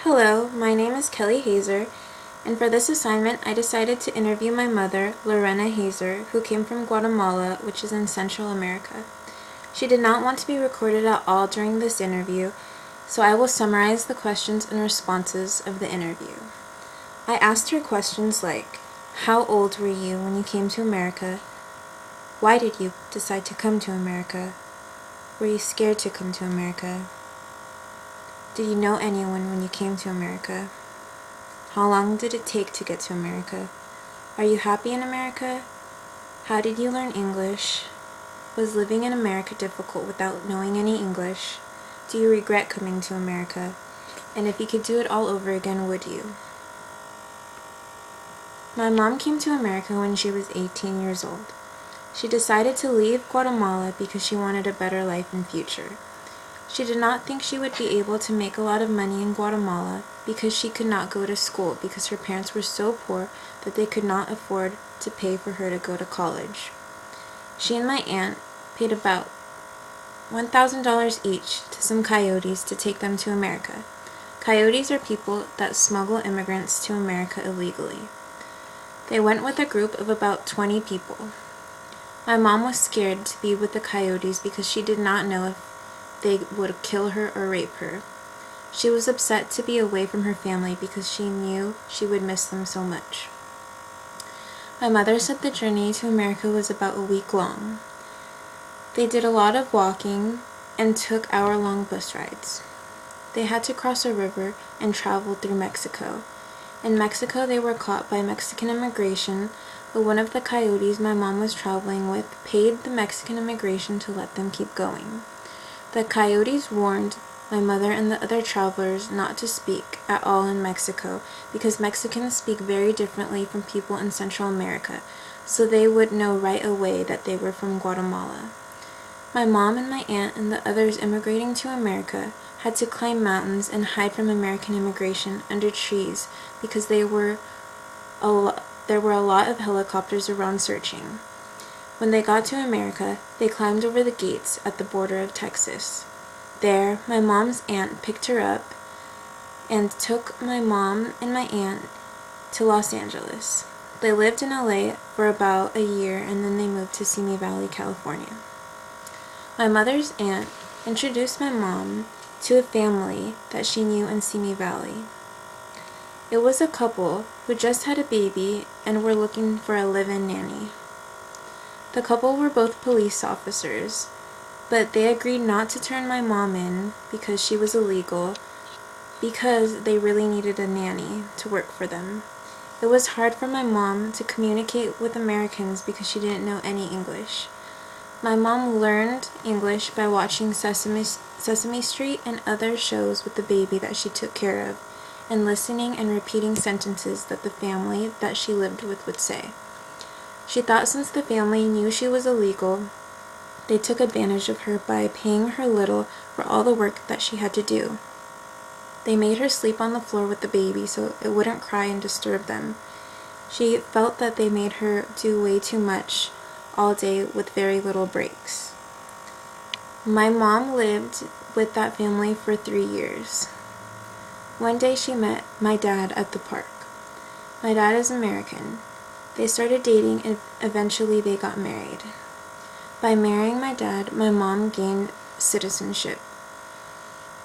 Hello, my name is Kellie Hazer, and for this assignment I decided to interview my mother, Lorena Hazer, who came from Guatemala, which is in Central America. She did not want to be recorded at all during this interview, so I will summarize the questions and responses of the interview. I asked her questions like, how old were you when you came to America? Why did you decide to come to America? Were you scared to come to America? Did you know anyone when you came to America? How long did it take to get to America? Are you happy in America? How did you learn English? Was living in America difficult without knowing any English? Do you regret coming to America? And if you could do it all over again, would you? My mom came to America when she was 18 years old. She decided to leave Guatemala because she wanted a better life and future. She did not think she would be able to make a lot of money in Guatemala because she could not go to school because her parents were so poor that they could not afford to pay for her to go to college. She and my aunt paid about $1,000 each to some coyotes to take them to America. Coyotes are people that smuggle immigrants to America illegally. They went with a group of about 20 people. My mom was scared to be with the coyotes because she did not know if they would kill her or rape her. She was upset to be away from her family because she knew she would miss them so much. My mother said the journey to America was about a week long. They did a lot of walking and took hour-long bus rides. They had to cross a river and travel through Mexico. In Mexico, they were caught by Mexican immigration, but one of the coyotes my mom was traveling with paid the Mexican immigration to let them keep going. The coyotes warned my mother and the other travelers not to speak at all in Mexico because Mexicans speak very differently from people in Central America, so they would know right away that they were from Guatemala. My mom and my aunt and the others immigrating to America had to climb mountains and hide from American immigration under trees because there were a lot of helicopters around searching. When they got to America, they climbed over the gates at the border of Texas. There, my mom's aunt picked her up and took my mom and my aunt to Los Angeles. They lived in LA for about a year and then they moved to Simi Valley, California. My mother's aunt introduced my mom to a family that she knew in Simi Valley. It was a couple who just had a baby and were looking for a live-in nanny. The couple were both police officers, but they agreed not to turn my mom in because she was illegal, because they really needed a nanny to work for them. It was hard for my mom to communicate with Americans because she didn't know any English. My mom learned English by watching Sesame Street and other shows with the baby that she took care of, and listening and repeating sentences that the family that she lived with would say. She thought since the family knew she was illegal, they took advantage of her by paying her little for all the work that she had to do. They made her sleep on the floor with the baby so it wouldn't cry and disturb them. She felt that they made her do way too much all day with very little breaks. My mom lived with that family for 3 years. One day she met my dad at the park. My dad is American. They started dating and eventually they got married. By marrying my dad, my mom gained citizenship.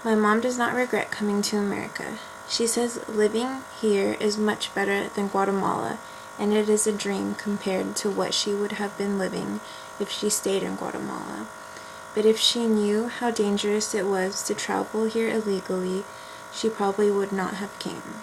My mom does not regret coming to America. She says living here is much better than Guatemala, and it is a dream compared to what she would have been living if she stayed in Guatemala. But if she knew how dangerous it was to travel here illegally, she probably would not have came.